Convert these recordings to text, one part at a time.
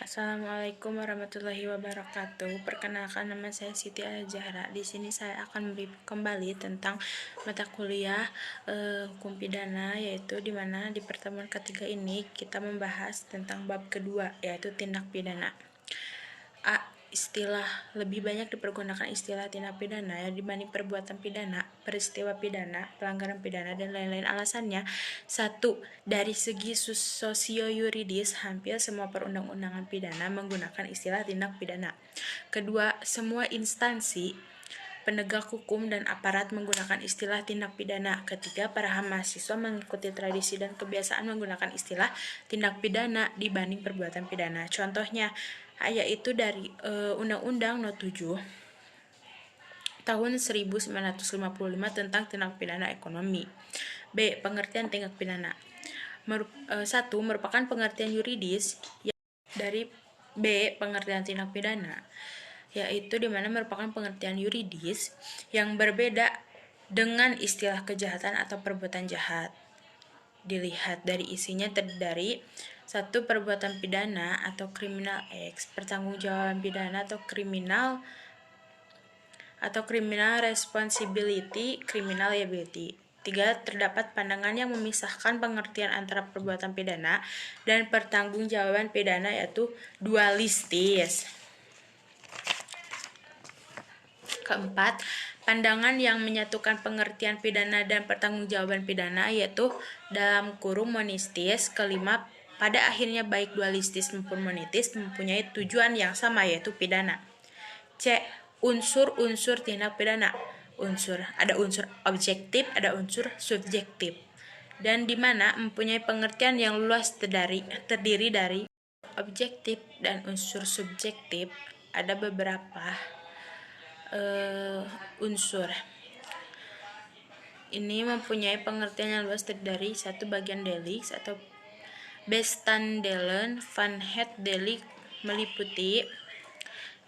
Assalamualaikum warahmatullahi wabarakatuh. Perkenalkan, nama saya Siti Al-Zahra. Di sini saya akan memberi kembali tentang mata kuliah hukum pidana, yaitu di mana di pertemuan ketiga ini kita membahas tentang bab kedua, yaitu tindak pidana. Istilah lebih banyak dipergunakan istilah tindak pidana ya dibanding perbuatan pidana, peristiwa pidana, pelanggaran pidana, dan lain-lain. Alasannya, satu, dari segi sosio-yuridis, hampir semua perundang-undangan pidana menggunakan istilah tindak pidana. Kedua, semua instansi penegak hukum dan aparat menggunakan istilah tindak pidana. Ketiga, para mahasiswa mengikuti tradisi dan kebiasaan menggunakan istilah tindak pidana dibanding perbuatan pidana. Contohnya, yaitu dari Undang-Undang No. 7 tahun 1955 tentang tindak pidana ekonomi. B. Pengertian tindak pidana. 1. Merupakan pengertian yuridis dari B. Pengertian tindak pidana, yaitu dimana merupakan pengertian yuridis yang berbeda dengan istilah kejahatan atau perbuatan jahat. Dilihat dari isinya terdiri dari 1. Perbuatan pidana atau criminal acts, pertanggungjawaban pidana atau criminal responsibility, criminal liability. 3. Terdapat pandangan yang memisahkan pengertian antara perbuatan pidana dan pertanggungjawaban pidana, yaitu dualistis. Keempat, pandangan yang menyatukan pengertian pidana dan pertanggungjawaban pidana, yaitu dalam kurung monistis. Kelima, pada akhirnya baik dualistis maupun monistis mempunyai tujuan yang sama, yaitu pidana. C. Unsur-unsur tindak pidana. Ada unsur objektif, ada unsur subjektif, dan di mana mempunyai pengertian yang luas terdiri dari objektif dan unsur subjektif. Ada beberapa unsur ini mempunyai pengertian yang luas terdiri dari 1. Bagian deliks atau bestandelen van het delik meliputi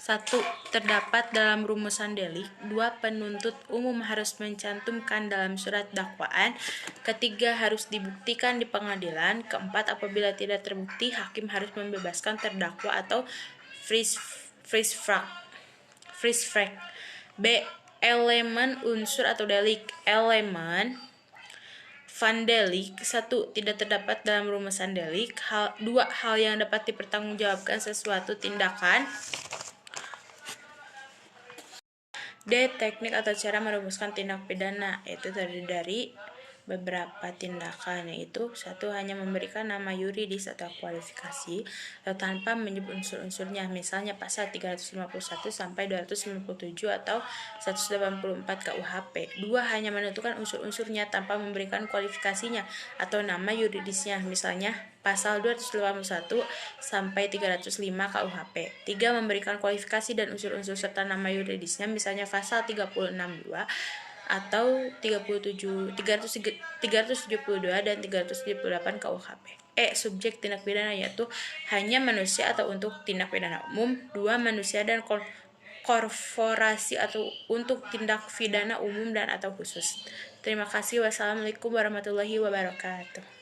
1. Terdapat dalam rumusan delik. 2. Penuntut umum harus mencantumkan dalam surat dakwaan. Ketiga, harus dibuktikan di pengadilan. Keempat, apabila tidak terbukti, hakim harus membebaskan terdakwa atau freeze frag. B. Elemen unsur atau delik. Elemen van delik. 1. Tidak terdapat dalam rumusan delik. 2. Hal yang dapat dipertanggungjawabkan sesuatu tindakan. D. Teknik atau cara merumuskan tindak pidana, yaitu terdiri dari beberapa tindakan, yaitu 1. Hanya memberikan nama yuridis atau kualifikasi atau tanpa menyebut unsur-unsurnya, misalnya pasal 351 sampai 297 atau 184 KUHP. 2. Hanya menentukan unsur-unsurnya tanpa memberikan kualifikasinya atau nama yuridisnya, misalnya pasal 281 sampai 305 KUHP. 3. Memberikan kualifikasi dan unsur-unsur serta nama yuridisnya, misalnya pasal 362 atau 372 dan 378 KUHP. Subjek tindak pidana, yaitu hanya manusia atau untuk tindak pidana umum. 2. Manusia dan korporasi atau untuk tindak pidana umum dan atau khusus. Terima kasih. Wassalamualaikum warahmatullahi wabarakatuh.